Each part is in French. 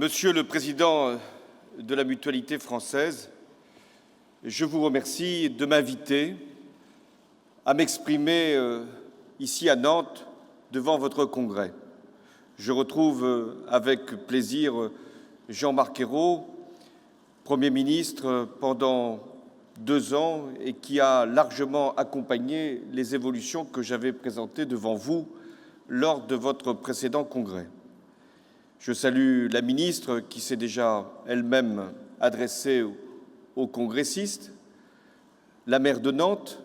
Monsieur le Président de la Mutualité française, je vous remercie de m'inviter à m'exprimer ici à Nantes devant votre congrès. Je retrouve avec plaisir Jean-Marc Ayrault, Premier ministre pendant 2 ans et qui a largement accompagné les évolutions que j'avais présentées devant vous lors de votre précédent congrès. Je salue la ministre qui s'est déjà elle-même adressée aux congressistes, la maire de Nantes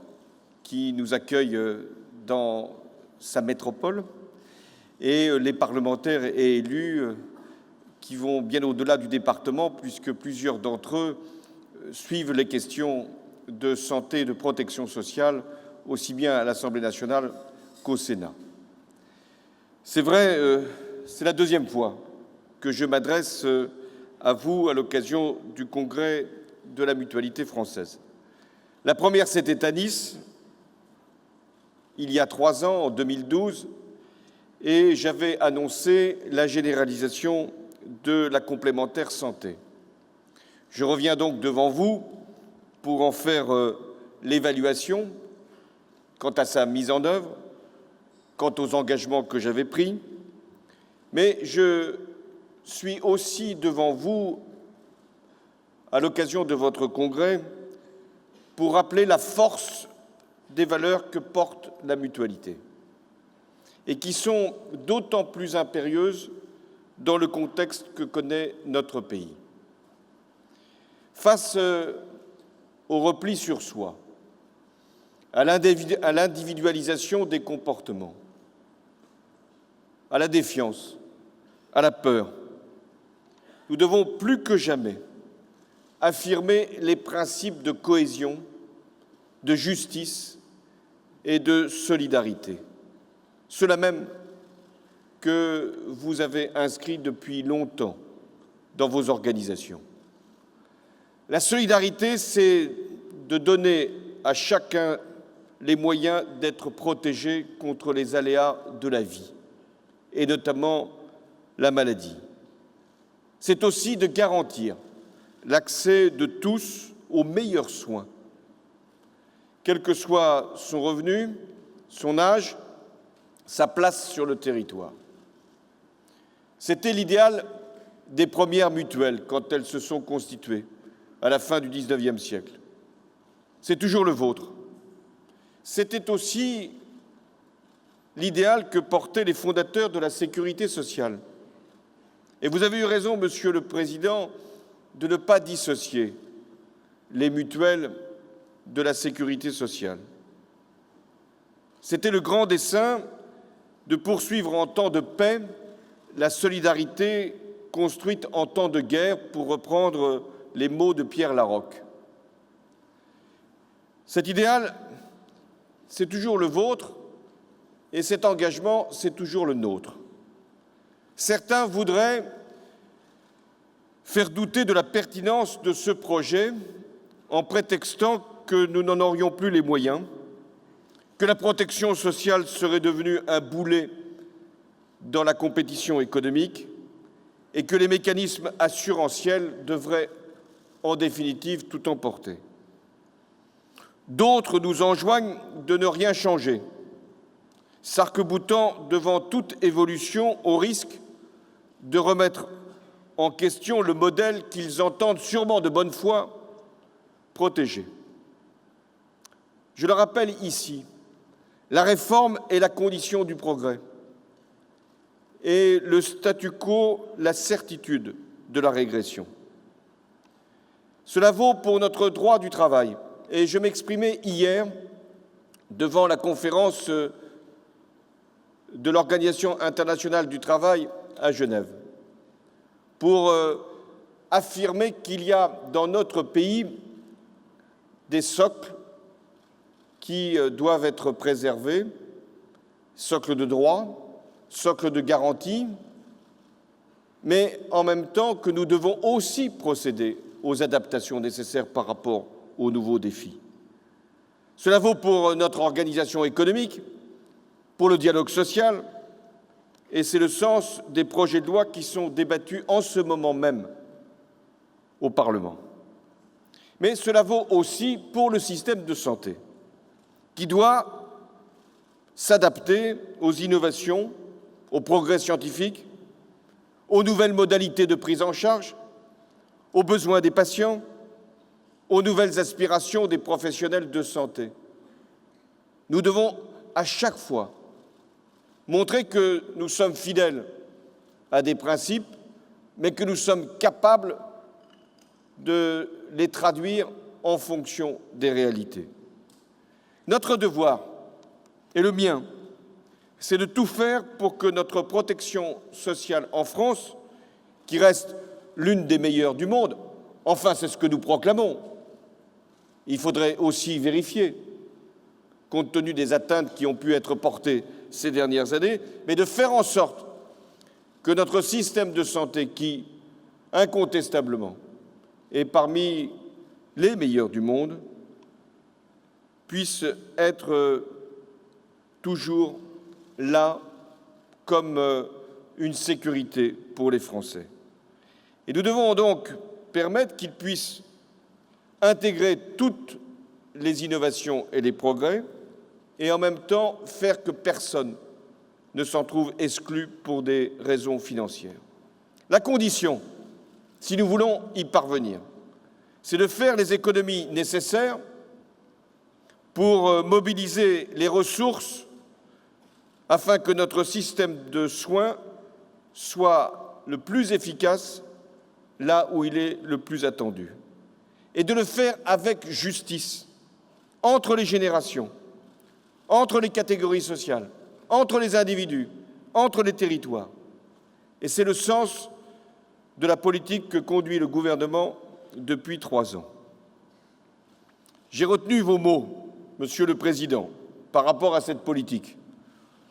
qui nous accueille dans sa métropole et les parlementaires et élus qui vont bien au-delà du département puisque plusieurs d'entre eux suivent les questions de santé et de protection sociale aussi bien à l'Assemblée nationale qu'au Sénat. C'est vrai, c'est la 2e fois que je m'adresse à vous à l'occasion du congrès de la Mutualité française. La première, c'était à Nice, il y a 3 ans, en 2012, et j'avais annoncé la généralisation de la complémentaire santé. Je reviens donc devant vous pour en faire l'évaluation quant à sa mise en œuvre, quant aux engagements que j'avais pris, mais je suis aussi devant vous à l'occasion de votre congrès pour rappeler la force des valeurs que porte la mutualité et qui sont d'autant plus impérieuses dans le contexte que connaît notre pays. Face au repli sur soi, à l'individualisation des comportements, à la défiance, à la peur, nous devons plus que jamais affirmer les principes de cohésion, de justice et de solidarité, ceux-là même que vous avez inscrits depuis longtemps dans vos organisations. La solidarité, c'est de donner à chacun les moyens d'être protégé contre les aléas de la vie, et notamment la maladie. C'est aussi de garantir l'accès de tous aux meilleurs soins, quel que soit son revenu, son âge, sa place sur le territoire. C'était l'idéal des premières mutuelles quand elles se sont constituées à la fin du XIXe siècle. C'est toujours le vôtre. C'était aussi l'idéal que portaient les fondateurs de la sécurité sociale. Et vous avez eu raison, Monsieur le Président, de ne pas dissocier les mutuelles de la sécurité sociale. C'était le grand dessein de poursuivre en temps de paix la solidarité construite en temps de guerre, pour reprendre les mots de Pierre Laroque. Cet idéal, c'est toujours le vôtre, et cet engagement, c'est toujours le nôtre. Certains voudraient faire douter de la pertinence de ce projet en prétextant que nous n'en aurions plus les moyens, que la protection sociale serait devenue un boulet dans la compétition économique et que les mécanismes assurantiels devraient en définitive tout emporter. D'autres nous enjoignent de ne rien changer, s'arc-boutant devant toute évolution au risque de remettre en question le modèle qu'ils entendent sûrement de bonne foi protéger. Je le rappelle ici, la réforme est la condition du progrès et le statu quo la certitude de la régression. Cela vaut pour notre droit du travail et je m'exprimais hier devant la conférence de l'Organisation internationale du travail à Genève pour affirmer qu'il y a dans notre pays des socles qui doivent être préservés, socles de droits, socles de garanties, mais en même temps que nous devons aussi procéder aux adaptations nécessaires par rapport aux nouveaux défis. Cela vaut pour notre organisation économique, pour le dialogue social et c'est le sens des projets de loi qui sont débattus en ce moment même au Parlement. Mais cela vaut aussi pour le système de santé, qui doit s'adapter aux innovations, aux progrès scientifiques, aux nouvelles modalités de prise en charge, aux besoins des patients, aux nouvelles aspirations des professionnels de santé. Nous devons à chaque fois montrer que nous sommes fidèles à des principes, mais que nous sommes capables de les traduire en fonction des réalités. Notre devoir, et le mien, c'est de tout faire pour que notre protection sociale en France, qui reste l'une des meilleures du monde, enfin c'est ce que nous proclamons, il faudrait aussi vérifier, compte tenu des atteintes qui ont pu être portées ces dernières années, mais de faire en sorte que notre système de santé, qui, incontestablement, est parmi les meilleurs du monde, puisse être toujours là comme une sécurité pour les Français. Et nous devons donc permettre qu'ils puissent intégrer toutes les innovations et les progrès et en même temps faire que personne ne s'en trouve exclu pour des raisons financières. La condition, si nous voulons y parvenir, c'est de faire les économies nécessaires pour mobiliser les ressources afin que notre système de soins soit le plus efficace là où il est le plus attendu. Et de le faire avec justice, entre les générations, entre les catégories sociales, entre les individus, entre les territoires. Et c'est le sens de la politique que conduit le gouvernement depuis 3 ans. J'ai retenu vos mots, Monsieur le Président, par rapport à cette politique.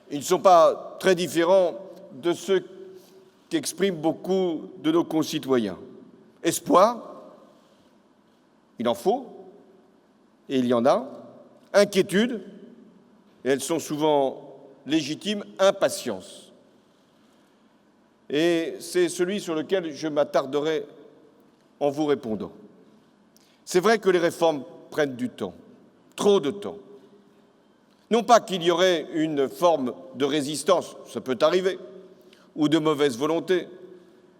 Ils ne sont pas très différents de ceux qu'expriment beaucoup de nos concitoyens. Espoir, il en faut, et il y en a. Inquiétude, et elles sont souvent légitimes. Impatience. Et c'est celui sur lequel je m'attarderai en vous répondant. C'est vrai que les réformes prennent du temps, trop de temps. Non pas qu'il y aurait une forme de résistance, ça peut arriver, ou de mauvaise volonté,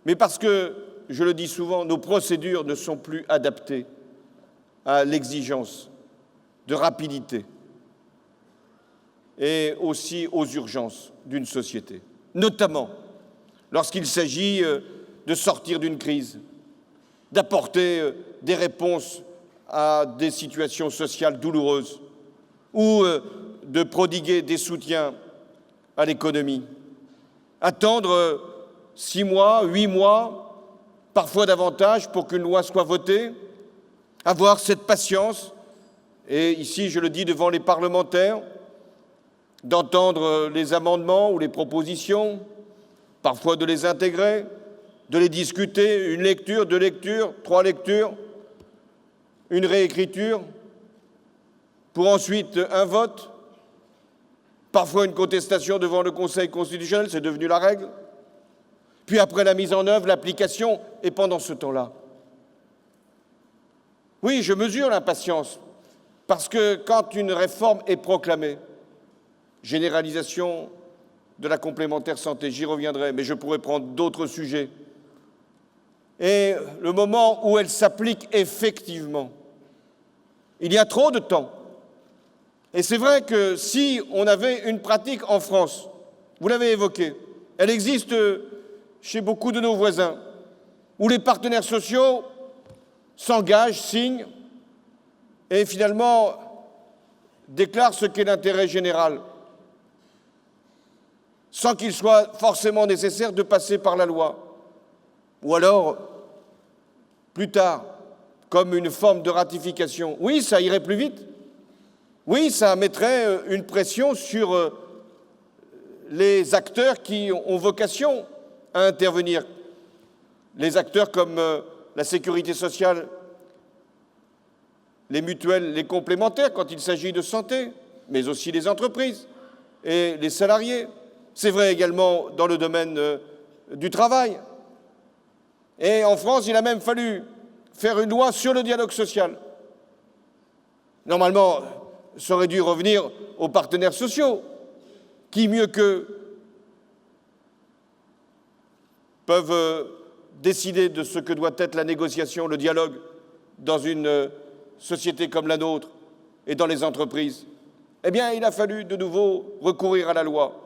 mais parce que, je le dis souvent, nos procédures ne sont plus adaptées à l'exigence de rapidité et aussi aux urgences d'une société, notamment lorsqu'il s'agit de sortir d'une crise, d'apporter des réponses à des situations sociales douloureuses ou de prodiguer des soutiens à l'économie. Attendre 6 mois, 8 mois, parfois davantage pour qu'une loi soit votée, avoir cette patience, et ici je le dis devant les parlementaires, d'entendre les amendements ou les propositions, parfois de les intégrer, de les discuter, une lecture, 2 lectures, 3 lectures, une réécriture, pour ensuite un vote, parfois une contestation devant le Conseil constitutionnel, c'est devenu la règle, puis après la mise en œuvre, l'application, et pendant ce temps-là. Oui, je mesure l'impatience, parce que quand une réforme est proclamée, généralisation de la complémentaire santé, j'y reviendrai, mais je pourrais prendre d'autres sujets, et le moment où elle s'applique effectivement, il y a trop de temps. Et c'est vrai que si on avait une pratique en France, vous l'avez évoqué, elle existe chez beaucoup de nos voisins, où les partenaires sociaux s'engagent, signent, et finalement déclarent ce qu'est l'intérêt général, sans qu'il soit forcément nécessaire de passer par la loi. Ou alors, plus tard, comme une forme de ratification. Oui, ça irait plus vite. Oui, ça mettrait une pression sur les acteurs qui ont vocation à intervenir. Les acteurs comme la sécurité sociale, les mutuelles, les complémentaires quand il s'agit de santé, mais aussi les entreprises et les salariés, C'est vrai également dans le domaine du travail. Et en France, il a même fallu faire une loi sur le dialogue social. Normalement, ça aurait dû revenir aux partenaires sociaux, qui, mieux qu'eux, peuvent décider de ce que doit être la négociation, le dialogue dans une société comme la nôtre et dans les entreprises. Eh bien, il a fallu de nouveau recourir à la loi.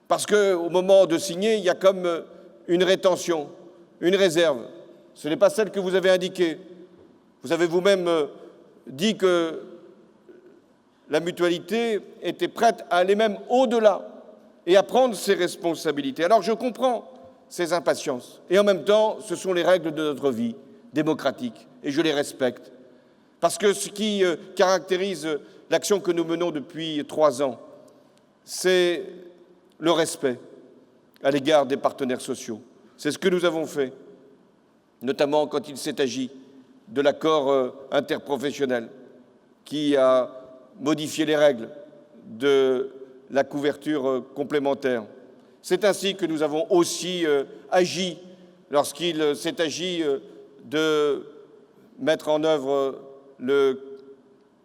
Parce qu'au moment de signer, il y a comme une rétention, une réserve. Ce n'est pas celle que vous avez indiquée. Vous avez vous-même dit que la mutualité était prête à aller même au-delà et à prendre ses responsabilités. Alors je comprends ces impatiences. Et en même temps, ce sont les règles de notre vie démocratique, et je les respecte. Parce que ce qui caractérise l'action que nous menons depuis 3 ans, c'est le respect à l'égard des partenaires sociaux. C'est ce que nous avons fait, notamment quand il s'est agi de l'accord interprofessionnel qui a modifié les règles de la couverture complémentaire. C'est ainsi que nous avons aussi agi lorsqu'il s'est agi de mettre en œuvre le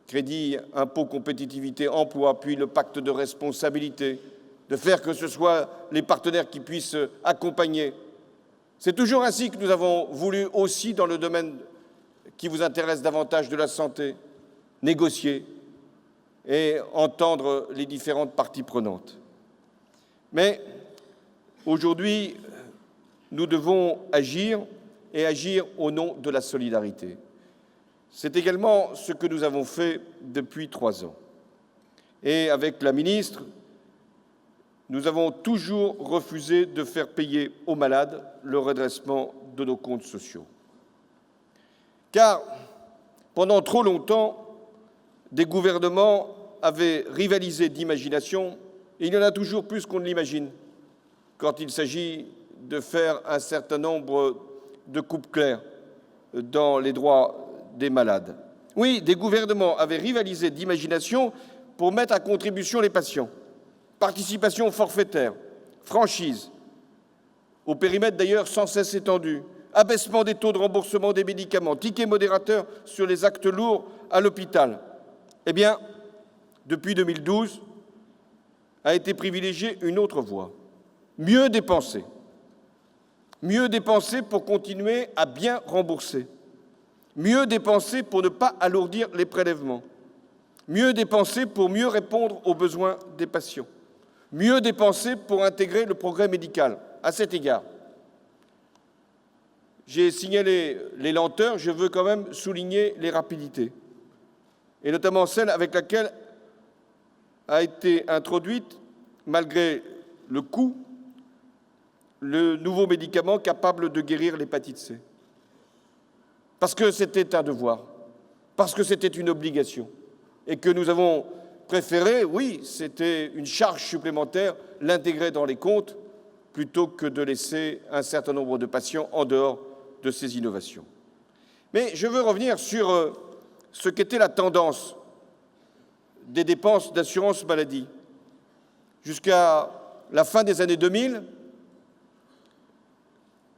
crédit impôt compétitivité emploi, puis le pacte de responsabilité, de faire que ce soit les partenaires qui puissent accompagner. C'est toujours ainsi que nous avons voulu aussi, dans le domaine qui vous intéresse davantage de la santé, négocier et entendre les différentes parties prenantes. Mais aujourd'hui, nous devons agir et agir au nom de la solidarité. C'est également ce que nous avons fait depuis 3 ans. Et avec la ministre, nous avons toujours refusé de faire payer aux malades le redressement de nos comptes sociaux. Car pendant trop longtemps, des gouvernements avaient rivalisé d'imagination, et il y en a toujours plus qu'on ne l'imagine quand il s'agit de faire un certain nombre de coupes claires dans les droits des malades. Oui, des gouvernements avaient rivalisé d'imagination pour mettre à contribution les patients. Participation forfaitaire, franchise, au périmètre d'ailleurs sans cesse étendu, abaissement des taux de remboursement des médicaments, tickets modérateurs sur les actes lourds à l'hôpital. Eh bien, depuis 2012, a été privilégiée une autre voie. Mieux dépenser pour continuer à bien rembourser, mieux dépenser pour ne pas alourdir les prélèvements, mieux dépenser pour mieux répondre aux besoins des patients, mieux dépenser pour intégrer le progrès médical. À cet égard, j'ai signalé les lenteurs, je veux quand même souligner les rapidités, et notamment celle avec laquelle a été introduite, malgré le coût, le nouveau médicament capable de guérir l'hépatite C. Parce que c'était un devoir, parce que c'était une obligation, et que nous avons préféré, oui, c'était une charge supplémentaire, l'intégrer dans les comptes, plutôt que de laisser un certain nombre de patients en dehors de ces innovations. Mais je veux revenir sur ce qu'était la tendance des dépenses d'assurance maladie. Jusqu'à la fin des années 2000,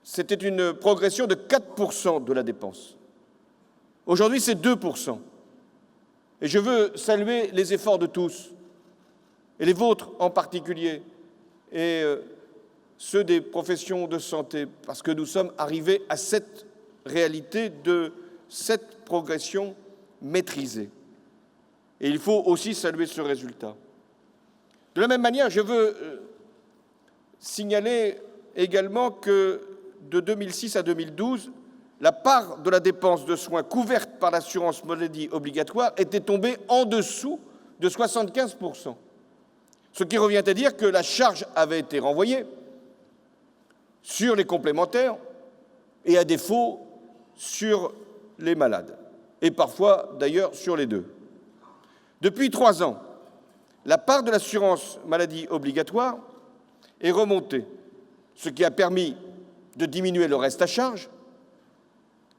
c'était une progression de 4% de la dépense. Aujourd'hui, c'est 2%. Et je veux saluer les efforts de tous, et les vôtres en particulier, et ceux des professions de santé, parce que nous sommes arrivés à cette réalité de cette progression maîtrisée. Et il faut aussi saluer ce résultat. De la même manière, je veux signaler également que de 2006 à 2012, la part de la dépense de soins couverte par l'assurance maladie obligatoire était tombée en dessous de 75%. Ce qui revient à dire que la charge avait été renvoyée sur les complémentaires et, à défaut, sur les malades. Et parfois, d'ailleurs, sur les deux. Depuis 3 ans, la part de l'assurance maladie obligatoire est remontée, ce qui a permis de diminuer le reste à charge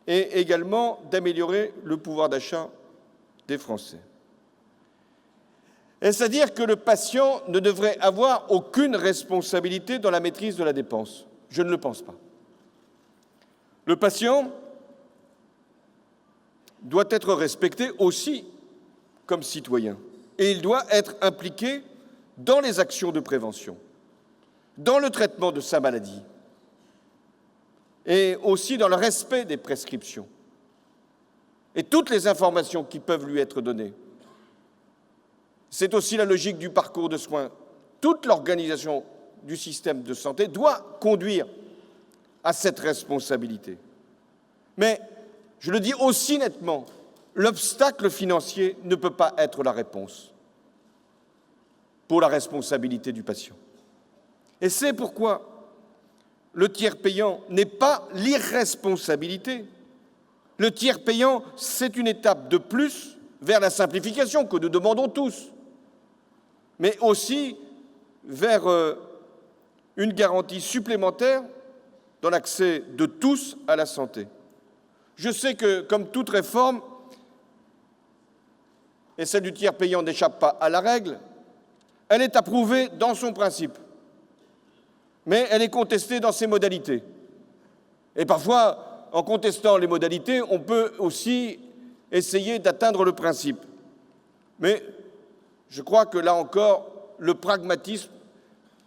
et également d'améliorer le pouvoir d'achat des Français. Est-ce à dire que le patient ne devrait avoir aucune responsabilité dans la maîtrise de la dépense? Je ne le pense pas. Le patient doit être respecté aussi comme citoyen et il doit être impliqué dans les actions de prévention, dans le traitement de sa maladie et aussi dans le respect des prescriptions et toutes les informations qui peuvent lui être données. C'est aussi la logique du parcours de soins. Toute l'organisation du système de santé doit conduire à cette responsabilité. Mais, je le dis aussi nettement, l'obstacle financier ne peut pas être la réponse pour la responsabilité du patient. Et c'est pourquoi le tiers payant n'est pas l'irresponsabilité. Le tiers payant, c'est une étape de plus vers la simplification que nous demandons tous, mais aussi vers une garantie supplémentaire dans l'accès de tous à la santé. Je sais que, comme toute réforme, et celle du tiers payant n'échappe pas à la règle, elle est approuvée dans son principe, mais elle est contestée dans ses modalités. Et parfois, en contestant les modalités, on peut aussi essayer d'atteindre le principe. Mais je crois que, là encore, le pragmatisme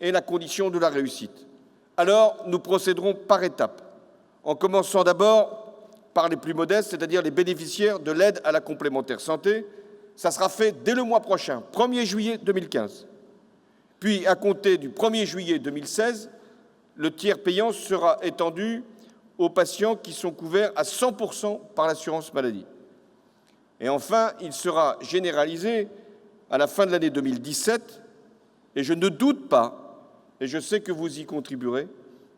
est la condition de la réussite. Alors, nous procéderons par étapes, en commençant d'abord par les plus modestes, c'est-à-dire les bénéficiaires de l'aide à la complémentaire santé. Ça sera fait dès le mois prochain, 1er juillet 2015. Puis, à compter du 1er juillet 2016, le tiers payant sera étendu aux patients qui sont couverts à 100% par l'assurance maladie. Et enfin, il sera généralisé à la fin de l'année 2017, et je ne doute pas, et je sais que vous y contribuerez,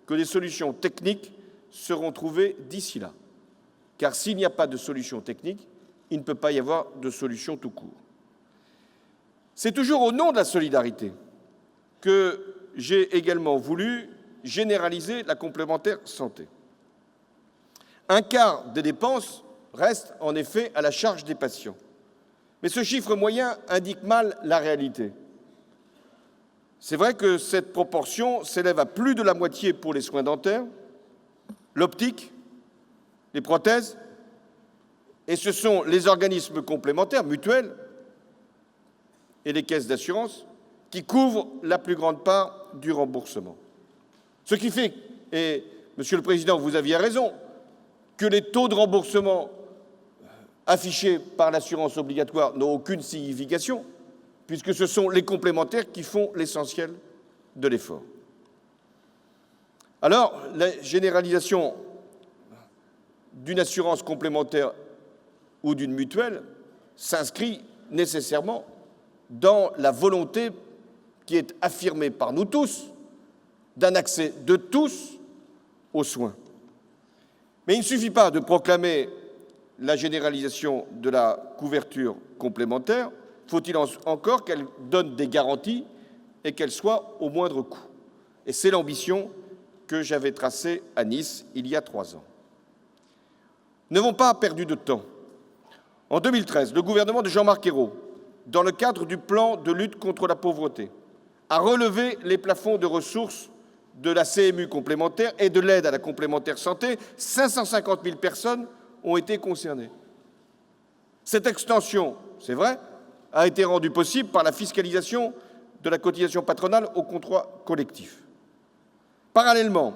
que des solutions techniques seront trouvées d'ici là. Car s'il n'y a pas de solution technique, il ne peut pas y avoir de solution tout court. C'est toujours au nom de la solidarité que j'ai également voulu généraliser la complémentaire santé. Un quart des dépenses reste en effet à la charge des patients. Mais ce chiffre moyen indique mal la réalité. C'est vrai que cette proportion s'élève à plus de la moitié pour les soins dentaires, l'optique, les prothèses, et ce sont les organismes complémentaires, mutuelles, et les caisses d'assurance qui couvrent la plus grande part du remboursement. Ce qui fait, et Monsieur le Président, vous aviez raison, que les taux de remboursement affichés par l'assurance obligatoire n'ont aucune signification, puisque ce sont les complémentaires qui font l'essentiel de l'effort. Alors, la généralisation d'une assurance complémentaire ou d'une mutuelle s'inscrit nécessairement dans la volonté qui est affirmée par nous tous d'un accès de tous aux soins. Mais il ne suffit pas de proclamer la généralisation de la couverture complémentaire, faut-il encore qu'elle donne des garanties et qu'elle soit au moindre coût. Et c'est l'ambition que j'avais tracée à Nice il y a 3 ans. Nous n'avons pas perdu de temps. En 2013, le gouvernement de Jean-Marc Ayrault, dans le cadre du plan de lutte contre la pauvreté, a relevé les plafonds de ressources de la CMU complémentaire et de l'aide à la complémentaire santé. 550 000 personnes ont été concernées. Cette extension, c'est vrai, a été rendue possible par la fiscalisation de la cotisation patronale au contrat collectif. Parallèlement,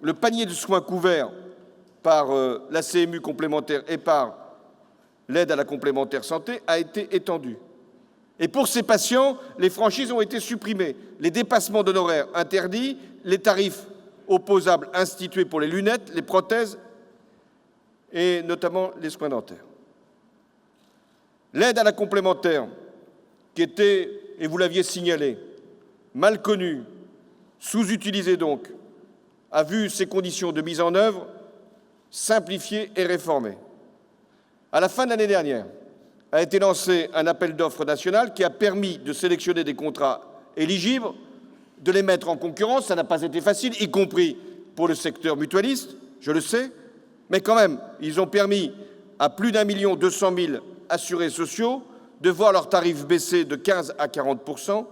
le panier de soins couverts par la CMU complémentaire et par l'aide à la complémentaire santé a été étendu. Et pour ces patients, les franchises ont été supprimées, les dépassements d'honoraires interdits, les tarifs opposables institués pour les lunettes, les prothèses et notamment les soins dentaires. L'aide à la complémentaire, qui était, et vous l'aviez signalé, mal connue, sous-utilisée donc, a vu ses conditions de mise en œuvre simplifiées et réformées. À la fin de l'année dernière, a été lancé un appel d'offres national qui a permis de sélectionner des contrats éligibles, de les mettre en concurrence. Ça n'a pas été facile, y compris pour le secteur mutualiste, je le sais, mais quand même, ils ont permis à plus d'1,2 million assurés sociaux de voir leurs tarifs baisser de 15 à 40%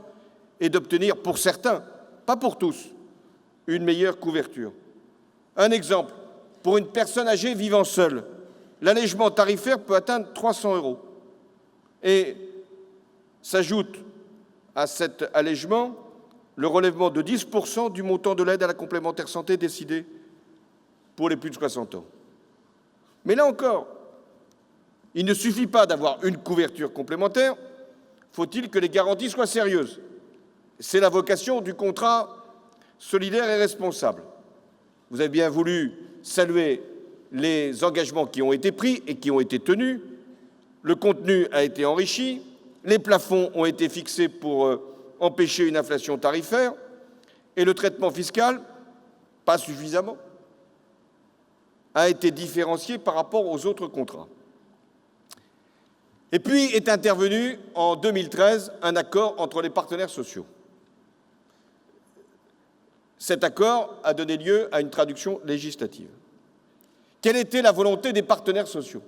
et d'obtenir, pour certains, pas pour tous, une meilleure couverture. Un exemple, pour une personne âgée vivant seule, l'allègement tarifaire peut atteindre 300 €. Et s'ajoute à cet allègement le relèvement de 10% du montant de l'aide à la complémentaire santé décidée pour les plus de 60 ans. Mais là encore, il ne suffit pas d'avoir une couverture complémentaire, faut-il que les garanties soient sérieuses. C'est la vocation du contrat solidaire et responsable. Vous avez bien voulu saluer les engagements qui ont été pris et qui ont été tenus. Le contenu a été enrichi, les plafonds ont été fixés pour empêcher une inflation tarifaire et le traitement fiscal, pas suffisamment, a été différencié par rapport aux autres contrats. Et puis est intervenu en 2013 un accord entre les partenaires sociaux. Cet accord a donné lieu à une traduction législative. Quelle était la volonté des partenaires sociaux?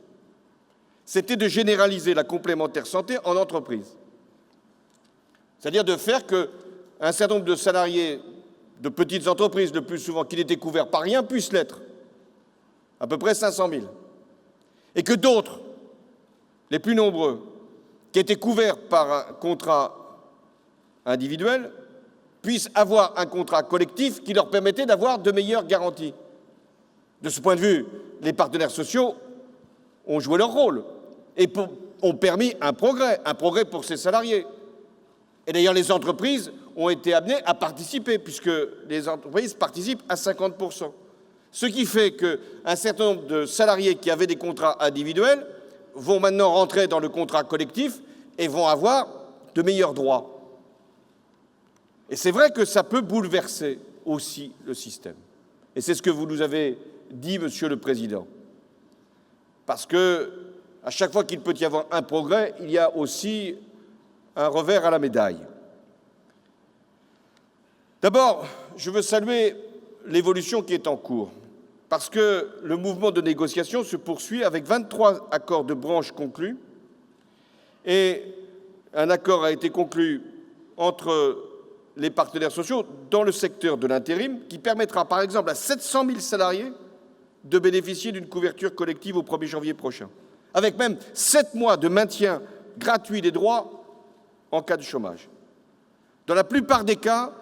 C'était de généraliser la complémentaire santé en entreprise. C'est-à-dire de faire qu'un certain nombre de salariés de petites entreprises, le plus souvent qui n'étaient couverts par rien, puissent l'être, à peu près 500 000. Et que d'autres, les plus nombreux, qui étaient couverts par un contrat individuel, puissent avoir un contrat collectif qui leur permettait d'avoir de meilleures garanties. De ce point de vue, les partenaires sociaux ont joué leur rôle et ont permis un progrès pour ces salariés. Et d'ailleurs, les entreprises ont été amenées à participer, puisque les entreprises participent à 50%. Ce qui fait qu'un certain nombre de salariés qui avaient des contrats individuels vont maintenant rentrer dans le contrat collectif et vont avoir de meilleurs droits. Et c'est vrai que ça peut bouleverser aussi le système. Et c'est ce que vous nous avez dit, Monsieur le Président. Parce que, à chaque fois qu'il peut y avoir un progrès, il y a aussi un revers à la médaille. D'abord, je veux saluer l'évolution qui est en cours, parce que le mouvement de négociation se poursuit avec 23 accords de branche conclus, et un accord a été conclu entre les partenaires sociaux dans le secteur de l'intérim, qui permettra par exemple à 700 000 salariés de bénéficier d'une couverture collective au 1er janvier prochain, avec même 7 mois de maintien gratuit des droits en cas de chômage. Dans la plupart des cas,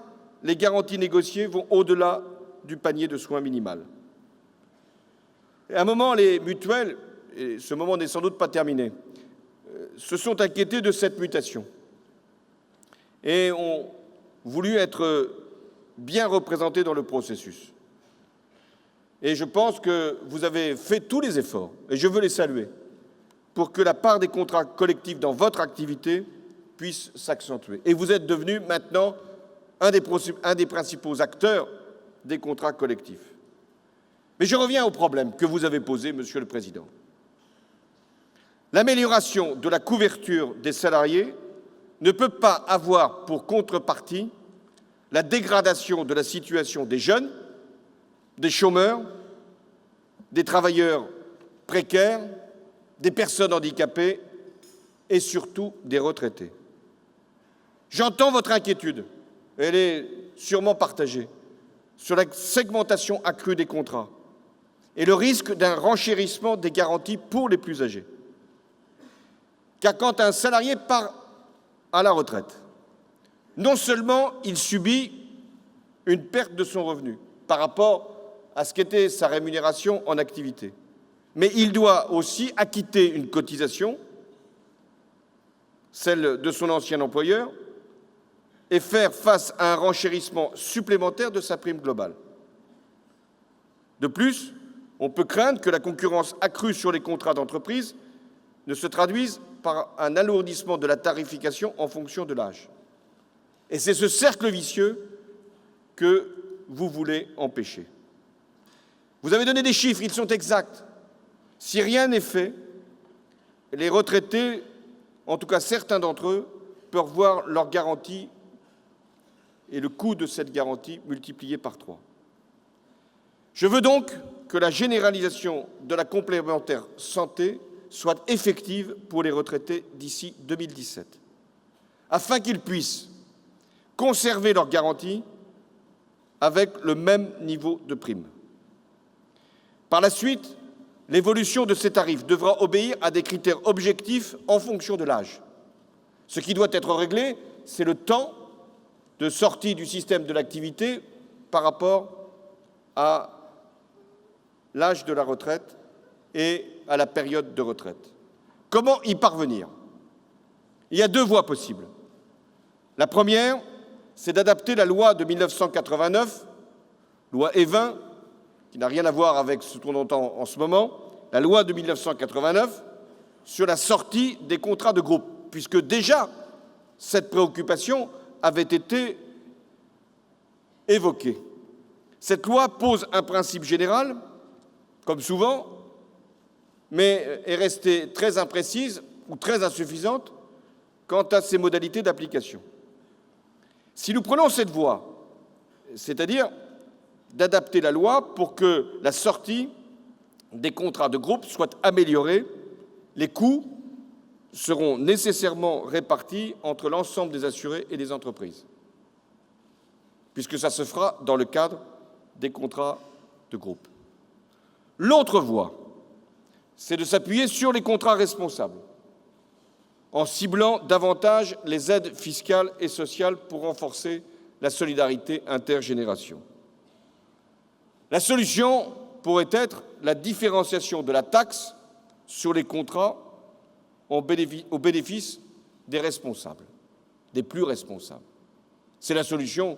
les garanties négociées vont au-delà du panier de soins minimal. Et à un moment, les mutuelles, et ce moment n'est sans doute pas terminé, se sont inquiétées de cette mutation et ont voulu être bien représentés dans le processus. Et je pense que vous avez fait tous les efforts, et je veux les saluer, pour que la part des contrats collectifs dans votre activité puisse s'accentuer. Et vous êtes devenu maintenant un des principaux acteurs des contrats collectifs. Mais je reviens au problème que vous avez posé, Monsieur le Président. L'amélioration de la couverture des salariés ne peut pas avoir pour contrepartie la dégradation de la situation des jeunes, des chômeurs, des travailleurs précaires, des personnes handicapées et surtout des retraités. J'entends votre inquiétude, elle est sûrement partagée, sur la segmentation accrue des contrats et le risque d'un renchérissement des garanties pour les plus âgés. Car quand un salarié part à la retraite, non seulement il subit une perte de son revenu par rapport à ce qu'était sa rémunération en activité, mais il doit aussi acquitter une cotisation, celle de son ancien employeur, et faire face à un renchérissement supplémentaire de sa prime globale. De plus, on peut craindre que la concurrence accrue sur les contrats d'entreprise ne se traduise par un alourdissement de la tarification en fonction de l'âge. Et c'est ce cercle vicieux que vous voulez empêcher. Vous avez donné des chiffres, ils sont exacts. Si rien n'est fait, les retraités, en tout cas certains d'entre eux, peuvent voir leur garantie et le coût de cette garantie multiplié par 3. Je veux donc que la généralisation de la complémentaire santé soit effective pour les retraités d'ici 2017, afin qu'ils puissent conserver leurs garanties avec le même niveau de prime. Par la suite, l'évolution de ces tarifs devra obéir à des critères objectifs en fonction de l'âge. Ce qui doit être réglé, c'est le temps de sortie du système de l'activité par rapport à l'âge de la retraite et à la période de retraite. Comment y parvenir? Il y a deux voies possibles. La première, c'est d'adapter la loi de 1989, loi Évin, qui n'a rien à voir avec ce qu'on entend en ce moment, la loi de 1989, sur la sortie des contrats de groupe, puisque déjà cette préoccupation avait été évoquée. Cette loi pose un principe général, comme souvent, mais est restée très imprécise ou très insuffisante quant à ses modalités d'application. Si nous prenons cette voie, c'est-à-dire d'adapter la loi pour que la sortie des contrats de groupe soit améliorée, les coûts seront nécessairement répartis entre l'ensemble des assurés et des entreprises, puisque ça se fera dans le cadre des contrats de groupe. L'autre voie, c'est de s'appuyer sur les contrats responsables, en ciblant davantage les aides fiscales et sociales pour renforcer la solidarité intergénération. La solution pourrait être la différenciation de la taxe sur les contrats au bénéfice des responsables, des plus responsables. C'est la solution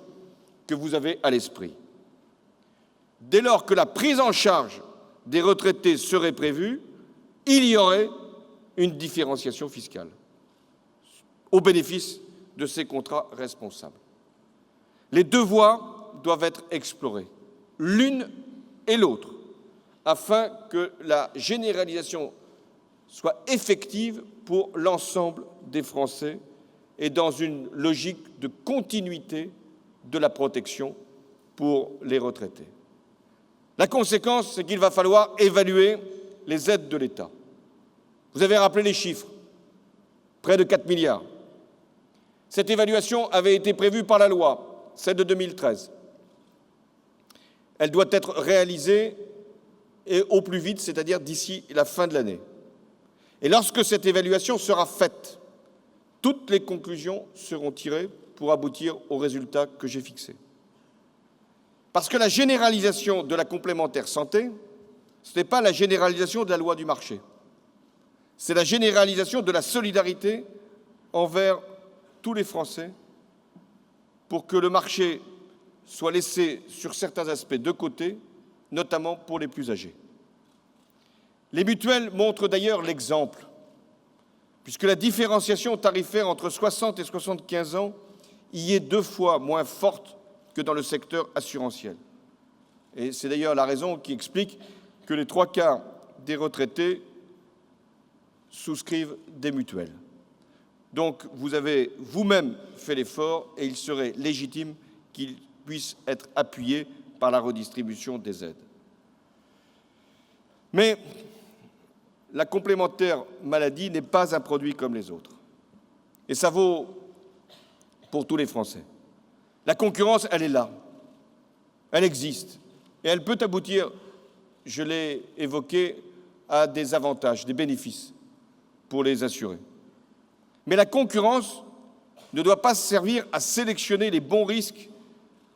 que vous avez à l'esprit. Dès lors que la prise en charge des retraités serait prévue, il y aurait une différenciation fiscale au bénéfice de ces contrats responsables. Les deux voies doivent être explorées, l'une et l'autre, afin que la généralisation soit effective pour l'ensemble des Français et dans une logique de continuité de la protection pour les retraités. La conséquence, c'est qu'il va falloir évaluer les aides de l'État. Vous avez rappelé les chiffres, près de 4 milliards. Cette évaluation avait été prévue par la loi, celle de 2013. Elle doit être réalisée et au plus vite, c'est-à-dire d'ici la fin de l'année. Et lorsque cette évaluation sera faite, toutes les conclusions seront tirées pour aboutir aux résultats que j'ai fixés. Parce que la généralisation de la complémentaire santé, ce n'est pas la généralisation de la loi du marché. C'est la généralisation de la solidarité envers tous les Français pour que le marché soit laissé sur certains aspects de côté, notamment pour les plus âgés. Les mutuelles montrent d'ailleurs l'exemple, puisque la différenciation tarifaire entre 60 et 75 ans y est 2 fois moins forte que dans le secteur assurantiel. Et c'est d'ailleurs la raison qui explique que les 3/4 des retraités souscrivent des mutuelles. Donc vous avez vous-même fait l'effort et il serait légitime qu'il puisse être appuyé par la redistribution des aides. Mais la complémentaire maladie n'est pas un produit comme les autres. Et ça vaut pour tous les Français. La concurrence, elle est là. Elle existe. Et elle peut aboutir, je l'ai évoqué, à des avantages, des bénéfices pour les assurés. Mais la concurrence ne doit pas servir à sélectionner les bons risques,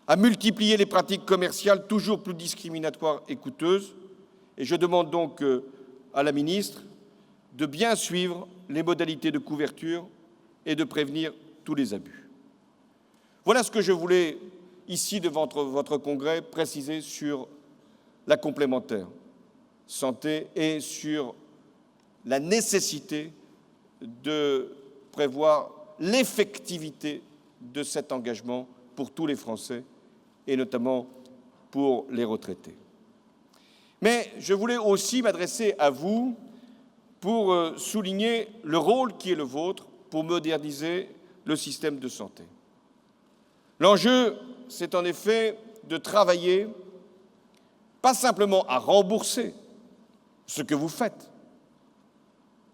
à multiplier les pratiques commerciales toujours plus discriminatoires et coûteuses. Et je demande donc à la ministre de bien suivre les modalités de couverture et de prévenir tous les abus. Voilà ce que je voulais, ici, devant votre congrès, préciser sur la complémentaire santé et sur la nécessité de prévoir l'effectivité de cet engagement pour tous les Français et notamment pour les retraités. Mais je voulais aussi m'adresser à vous pour souligner le rôle qui est le vôtre pour moderniser le système de santé. L'enjeu, c'est en effet de travailler pas simplement à rembourser ce que vous faites,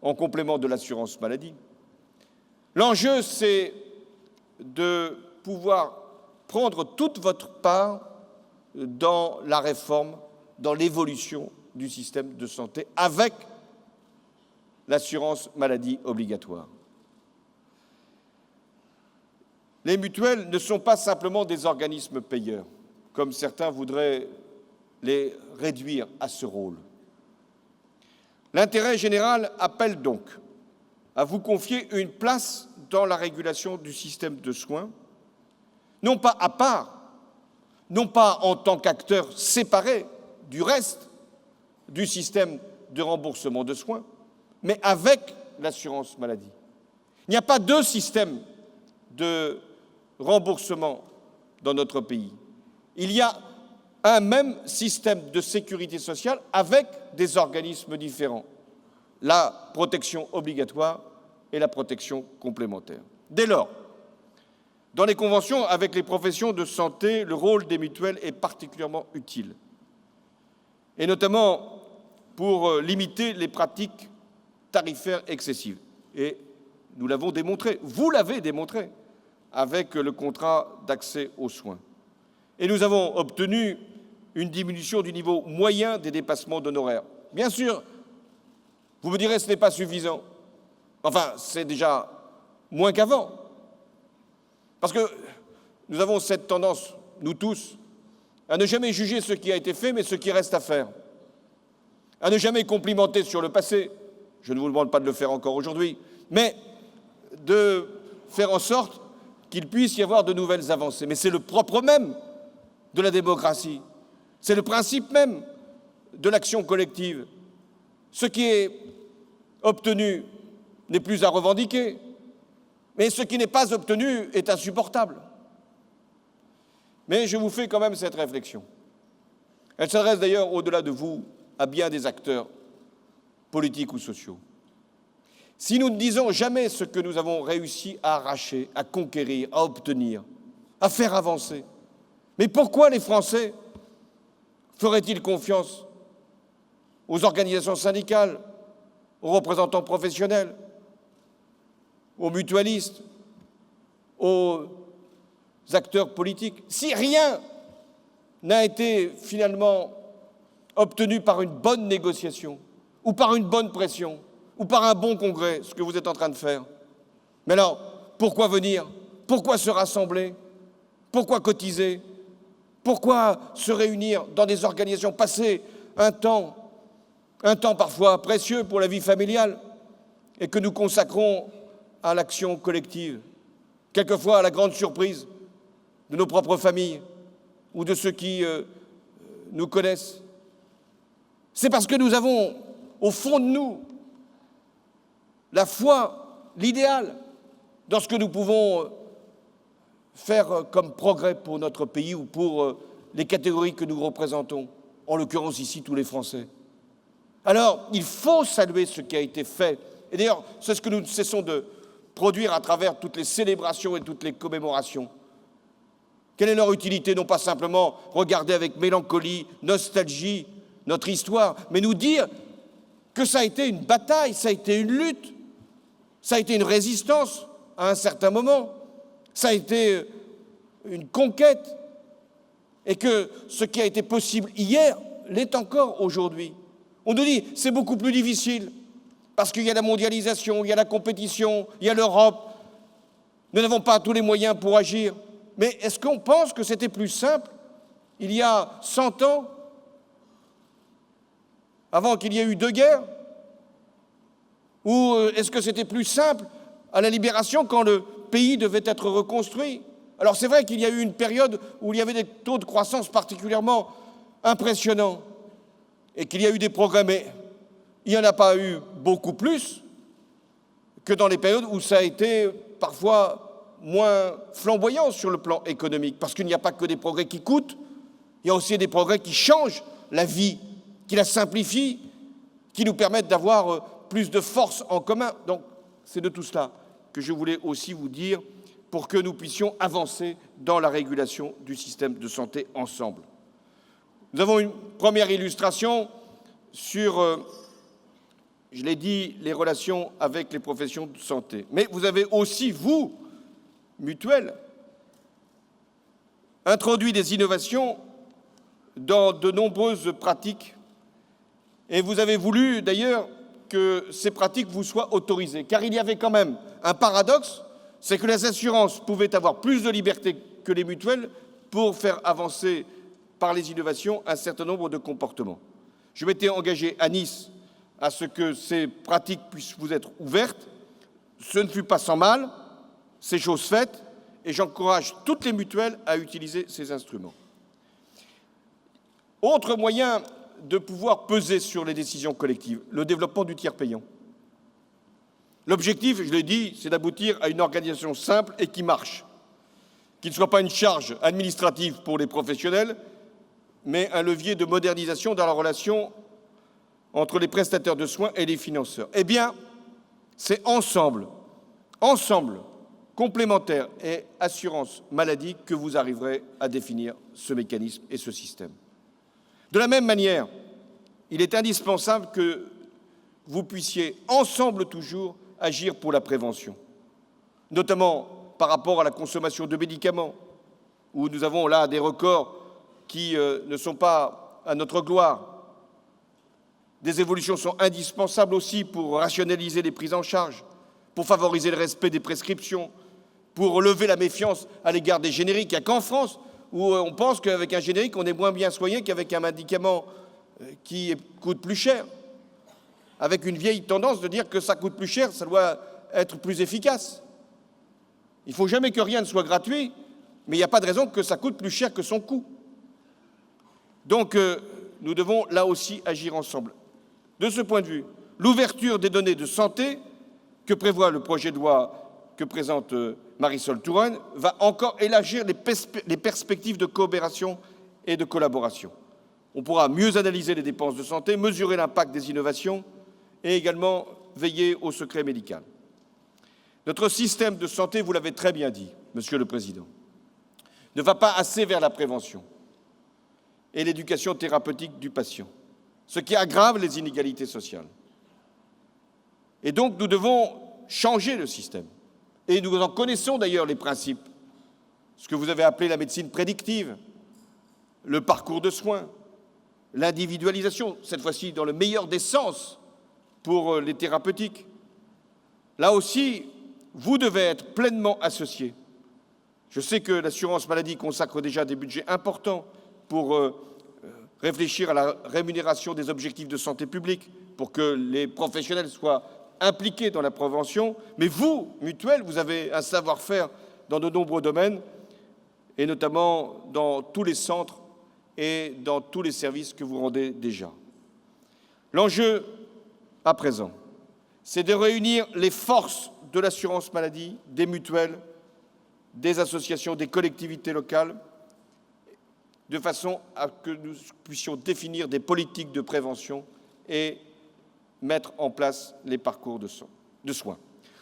en complément de l'assurance maladie. L'enjeu, c'est de pouvoir prendre toute votre part dans la réforme, dans l'évolution du système de santé avec l'assurance maladie obligatoire. Les mutuelles ne sont pas simplement des organismes payeurs, comme certains voudraient les réduire à ce rôle. L'intérêt général appelle donc à vous confier une place dans la régulation du système de soins, non pas à part, non pas en tant qu'acteur séparé du reste du système de remboursement de soins, mais avec l'assurance maladie. Il n'y a pas deux systèmes de remboursement dans notre pays. Il y a un même système de sécurité sociale avec des organismes différents, la protection obligatoire et la protection complémentaire. Dès lors, dans les conventions avec les professions de santé, le rôle des mutuelles est particulièrement utile, et notamment pour limiter les pratiques tarifaires excessives. Et nous l'avons démontré, vous l'avez démontré, avec le contrat d'accès aux soins. Et nous avons obtenu une diminution du niveau moyen des dépassements d'honoraires. Bien sûr, vous me direz que ce n'est pas suffisant. Enfin, c'est déjà moins qu'avant. Parce que nous avons cette tendance, nous tous, à ne jamais juger ce qui a été fait, mais ce qui reste à faire. À ne jamais complimenter sur le passé. Je ne vous demande pas de le faire encore aujourd'hui, mais de faire en sorte qu'il puisse y avoir de nouvelles avancées. Mais c'est le propre même de la démocratie. C'est le principe même de l'action collective. Ce qui est obtenu n'est plus à revendiquer, mais ce qui n'est pas obtenu est insupportable. Mais je vous fais quand même cette réflexion. Elle s'adresse d'ailleurs, au-delà de vous, à bien des acteurs politiques ou sociaux. Si nous ne disons jamais ce que nous avons réussi à arracher, à conquérir, à obtenir, à faire avancer, mais pourquoi les Français feraient-ils confiance aux organisations syndicales, aux représentants professionnels, aux mutualistes, aux acteurs politiques, si rien n'a été finalement obtenu par une bonne négociation, ou par une bonne pression, ou par un bon congrès, ce que vous êtes en train de faire? Mais alors, pourquoi venir? Pourquoi se rassembler? Pourquoi cotiser? Pourquoi se réunir dans des organisations, passer un temps parfois précieux pour la vie familiale, et que nous consacrons à l'action collective, quelquefois à la grande surprise de nos propres familles ou de ceux qui nous connaissent? C'est parce que nous avons, au fond de nous, la foi, l'idéal dans ce que nous pouvons faire comme progrès pour notre pays ou pour les catégories que nous représentons, en l'occurrence ici tous les Français. Alors, il faut saluer ce qui a été fait. Et d'ailleurs, c'est ce que nous ne cessons de produire à travers toutes les célébrations et toutes les commémorations. Quelle est leur utilité? Non pas simplement regarder avec mélancolie, nostalgie, notre histoire, mais nous dire que ça a été une bataille, ça a été une lutte, ça a été une résistance à un certain moment, ça a été une conquête, et que ce qui a été possible hier l'est encore aujourd'hui. On nous dit c'est beaucoup plus difficile, parce qu'il y a la mondialisation, il y a la compétition, il y a l'Europe, nous n'avons pas tous les moyens pour agir. Mais est-ce qu'on pense que c'était plus simple il y a 100 ans, avant qu'il y ait eu 2 guerres? Ou est-ce que c'était plus simple à la Libération, quand le pays devait être reconstruit? Alors c'est vrai qu'il y a eu une période où il y avait des taux de croissance particulièrement impressionnants et qu'il y a eu des progrès, mais il n'y en a pas eu beaucoup plus que dans les périodes où ça a été parfois moins flamboyant sur le plan économique, parce qu'il n'y a pas que des progrès qui coûtent, il y a aussi des progrès qui changent la vie, qui la simplifient, qui nous permettent d'avoir plus de force en commun. Donc c'est de tout cela que je voulais aussi vous dire, pour que nous puissions avancer dans la régulation du système de santé ensemble. Nous avons une première illustration sur je l'ai dit, les relations avec les professions de santé. Mais vous avez aussi, vous, mutuelles, introduit des innovations dans de nombreuses pratiques. Et vous avez voulu, d'ailleurs, que ces pratiques vous soient autorisées. Car il y avait quand même un paradoxe, c'est que les assurances pouvaient avoir plus de liberté que les mutuelles pour faire avancer par les innovations un certain nombre de comportements. Je m'étais engagé à Nice à ce que ces pratiques puissent vous être ouvertes. Ce ne fut pas sans mal, c'est chose faite, et j'encourage toutes les mutuelles à utiliser ces instruments. Autre moyen de pouvoir peser sur les décisions collectives, le développement du tiers payant. L'objectif, je l'ai dit, c'est d'aboutir à une organisation simple et qui marche, qui ne soit pas une charge administrative pour les professionnels, mais un levier de modernisation dans la relation entre les prestataires de soins et les financeurs. Eh bien, c'est ensemble, complémentaires et assurance maladie, que vous arriverez à définir ce mécanisme et ce système. De la même manière, il est indispensable que vous puissiez ensemble toujours agir pour la prévention, notamment par rapport à la consommation de médicaments, où nous avons là des records qui ne sont pas à notre gloire. Des évolutions sont indispensables aussi pour rationaliser les prises en charge, pour favoriser le respect des prescriptions, pour lever la méfiance à l'égard des génériques. Il n'y a qu'en France où on pense qu'avec un générique, on est moins bien soigné qu'avec un médicament qui coûte plus cher, avec une vieille tendance de dire que ça coûte plus cher, ça doit être plus efficace. Il ne faut jamais que rien ne soit gratuit, mais il n'y a pas de raison que ça coûte plus cher que son coût. Donc, nous devons là aussi agir ensemble. De ce point de vue, l'ouverture des données de santé que prévoit le projet de loi que présente Marisol Touraine va encore élargir les perspectives de coopération et de collaboration. On pourra mieux analyser les dépenses de santé, mesurer l'impact des innovations et également veiller au secret médical. Notre système de santé, vous l'avez très bien dit, Monsieur le Président, ne va pas assez vers la prévention et l'éducation thérapeutique du patient, ce qui aggrave les inégalités sociales. Et donc, nous devons changer le système. Et nous en connaissons d'ailleurs les principes, ce que vous avez appelé la médecine prédictive, le parcours de soins, l'individualisation, cette fois-ci dans le meilleur des sens pour les thérapeutiques. Là aussi, vous devez être pleinement associés. Je sais que l'assurance maladie consacre déjà des budgets importants pour réfléchir à la rémunération des objectifs de santé publique, pour que les professionnels soient impliqués dans la prévention. Mais vous, mutuelles, vous avez un savoir-faire dans de nombreux domaines, et notamment dans tous les centres et dans tous les services que vous rendez déjà. L'enjeu, à présent, c'est de réunir les forces de l'assurance maladie, des mutuelles, des associations, des collectivités locales, de façon à que nous puissions définir des politiques de prévention et mettre en place les parcours de soins.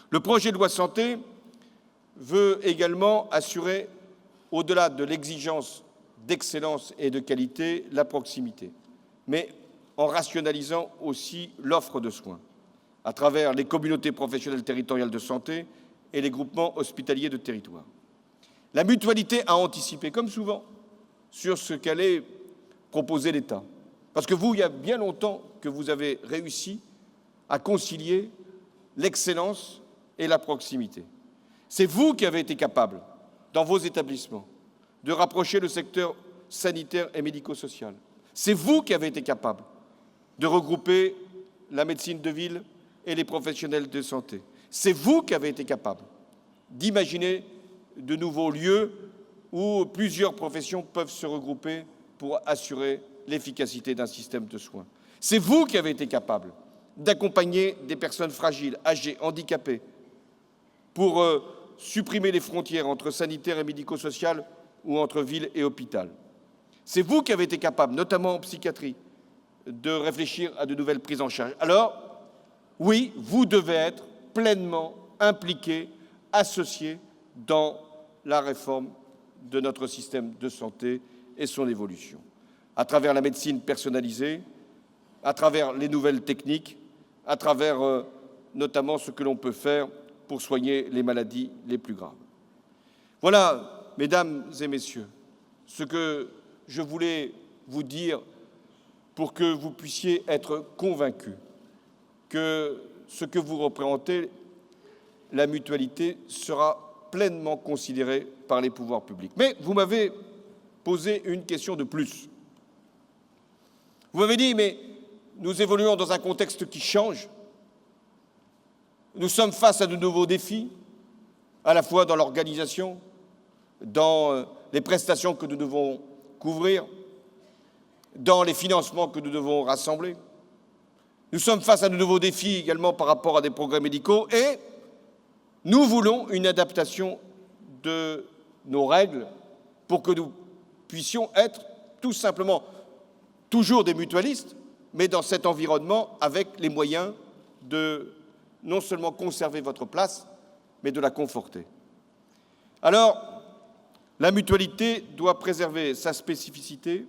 Le projet de loi santé veut également assurer, au-delà de l'exigence d'excellence et de qualité, la proximité, mais en rationalisant aussi l'offre de soins à travers les communautés professionnelles territoriales de santé et les groupements hospitaliers de territoire. La mutualité a anticipé, comme souvent, sur ce qu'allait proposer l'État. Parce que vous, il y a bien longtemps que vous avez réussi à concilier l'excellence et la proximité. C'est vous qui avez été capable, dans vos établissements, de rapprocher le secteur sanitaire et médico-social. C'est vous qui avez été capable de regrouper la médecine de ville et les professionnels de santé. C'est vous qui avez été capable d'imaginer de nouveaux lieux où plusieurs professions peuvent se regrouper pour assurer l'efficacité d'un système de soins. C'est vous qui avez été capable d'accompagner des personnes fragiles, âgées, handicapées, pour supprimer les frontières entre sanitaire et médico-social ou entre ville et hôpital. C'est vous qui avez été capable, notamment en psychiatrie, de réfléchir à de nouvelles prises en charge. Alors, oui, vous devez être pleinement impliqués, associés dans la réforme de notre système de santé et son évolution, à travers la médecine personnalisée, à travers les nouvelles techniques, à travers notamment ce que l'on peut faire pour soigner les maladies les plus graves. Voilà, mesdames et messieurs, ce que je voulais vous dire pour que vous puissiez être convaincus que ce que vous représentez, la mutualité, sera pleinement considéré par les pouvoirs publics. Mais vous m'avez posé une question de plus. Vous m'avez dit, mais nous évoluons dans un contexte qui change. Nous sommes face à de nouveaux défis, à la fois dans l'organisation, dans les prestations que nous devons couvrir, dans les financements que nous devons rassembler. Nous sommes face à de nouveaux défis également par rapport à des progrès médicaux et nous voulons une adaptation de nos règles pour que nous puissions être tout simplement toujours des mutualistes, mais dans cet environnement avec les moyens de non seulement conserver votre place, mais de la conforter. Alors, la mutualité doit préserver sa spécificité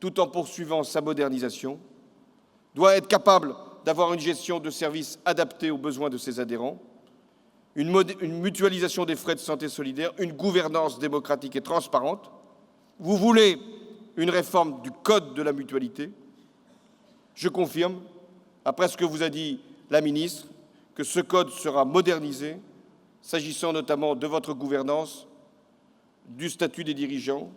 tout en poursuivant sa modernisation, doit être capable d'avoir une gestion de services adaptée aux besoins de ses adhérents, une mutualisation des frais de santé solidaire, une gouvernance démocratique et transparente. Vous voulez une réforme du code de la mutualité. Je confirme, après ce que vous a dit la ministre, que ce code sera modernisé, s'agissant notamment de votre gouvernance, du statut des dirigeants.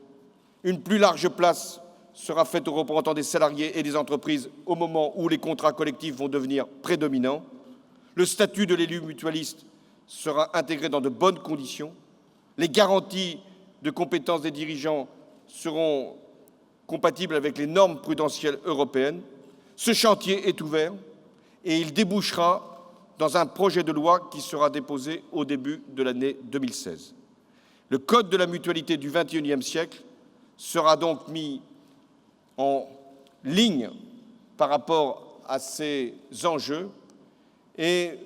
Une plus large place sera faite aux représentants des salariés et des entreprises au moment où les contrats collectifs vont devenir prédominants. Le statut de l'élu mutualiste sera intégré dans de bonnes conditions. Les garanties de compétences des dirigeants seront compatibles avec les normes prudentielles européennes. Ce chantier est ouvert et il débouchera dans un projet de loi qui sera déposé au début de l'année 2016. Le Code de la mutualité du XXIe siècle sera donc mis en ligne par rapport à ces enjeux et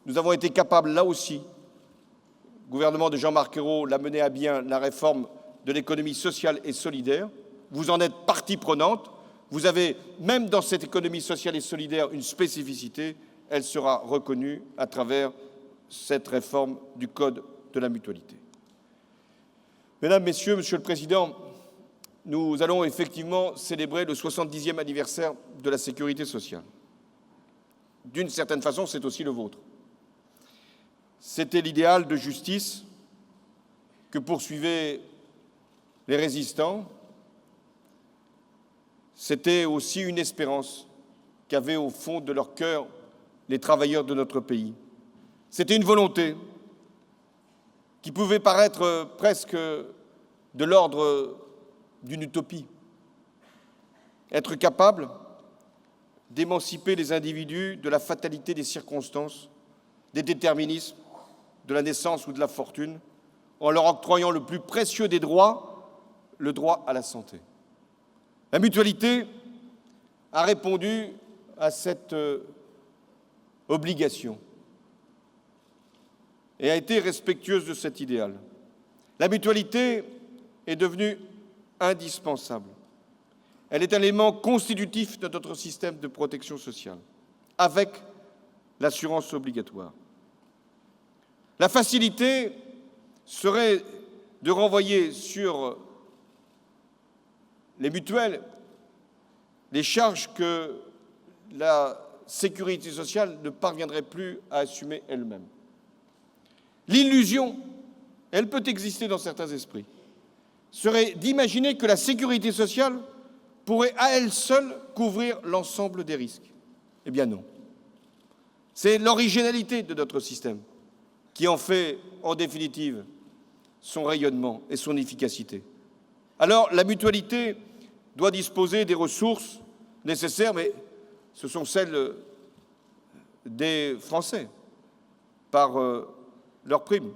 nous avons été capables, là aussi, le gouvernement de Jean-Marc Ayrault l'a mené à bien, la réforme de l'économie sociale et solidaire. Vous en êtes partie prenante. Vous avez, même dans cette économie sociale et solidaire, une spécificité. Elle sera reconnue à travers cette réforme du Code de la mutualité. Mesdames, Messieurs, Monsieur le Président, nous allons effectivement célébrer le 70e anniversaire de la sécurité sociale. D'une certaine façon, c'est aussi le vôtre. C'était l'idéal de justice que poursuivaient les résistants. C'était aussi une espérance qu'avaient au fond de leur cœur les travailleurs de notre pays. C'était une volonté qui pouvait paraître presque de l'ordre d'une utopie. Être capable d'émanciper les individus de la fatalité des circonstances, des déterminismes, de la naissance ou de la fortune, en leur octroyant le plus précieux des droits, le droit à la santé. La mutualité a répondu à cette obligation et a été respectueuse de cet idéal. La mutualité est devenue indispensable. Elle est un élément constitutif de notre système de protection sociale, avec l'assurance obligatoire. La facilité serait de renvoyer sur les mutuelles les charges que la sécurité sociale ne parviendrait plus à assumer elle-même. L'illusion, elle peut exister dans certains esprits, serait d'imaginer que la sécurité sociale pourrait à elle seule couvrir l'ensemble des risques. Eh bien non. C'est l'originalité de notre système qui en fait, en définitive, son rayonnement et son efficacité. Alors, la mutualité doit disposer des ressources nécessaires, mais ce sont celles des Français, par leurs primes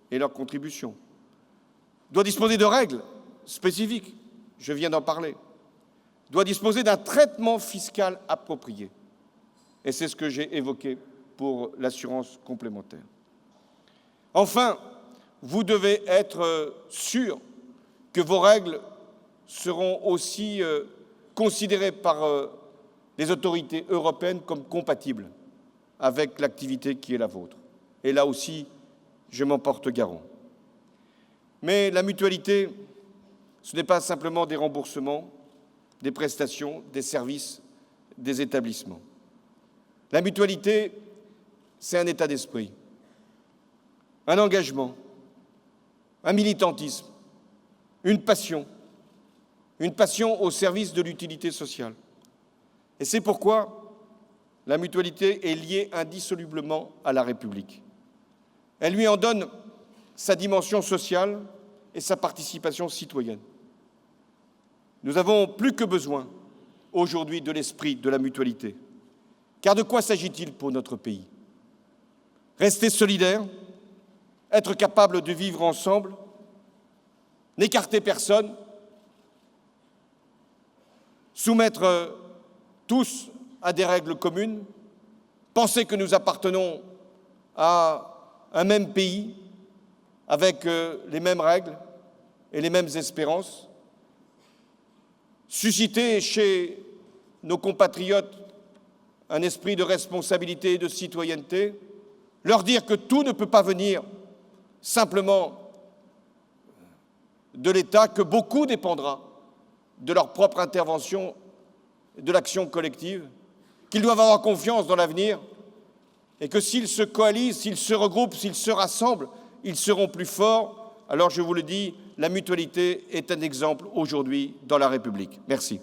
et leurs contributions. Doit disposer de règles spécifiques, je viens d'en parler. Doit disposer d'un traitement fiscal approprié. Et c'est ce que j'ai évoqué pour l'assurance complémentaire. Enfin, vous devez être sûr que vos règles seront aussi considérées par les autorités européennes comme compatibles avec l'activité qui est la vôtre. Et là aussi, je m'en porte garant. Mais la mutualité, ce n'est pas simplement des remboursements, des prestations, des services, des établissements. La mutualité, c'est un état d'esprit, un engagement, un militantisme, une passion au service de l'utilité sociale. Et c'est pourquoi la mutualité est liée indissolublement à la République. Elle lui en donne sa dimension sociale et sa participation citoyenne. Nous avons plus que besoin aujourd'hui de l'esprit de la mutualité. Car de quoi s'agit-il pour notre pays? Rester solidaire, être capable de vivre ensemble, n'écarter personne, soumettre tous à des règles communes, penser que nous appartenons à un même pays avec les mêmes règles et les mêmes espérances, susciter chez nos compatriotes un esprit de responsabilité et de citoyenneté, leur dire que tout ne peut pas venir simplement de l'État, que beaucoup dépendra de leur propre intervention, de l'action collective, qu'ils doivent avoir confiance dans l'avenir et que s'ils se coalisent, s'ils se regroupent, s'ils se rassemblent, ils seront plus forts. Alors je vous le dis, la mutualité est un exemple aujourd'hui dans la République. Merci.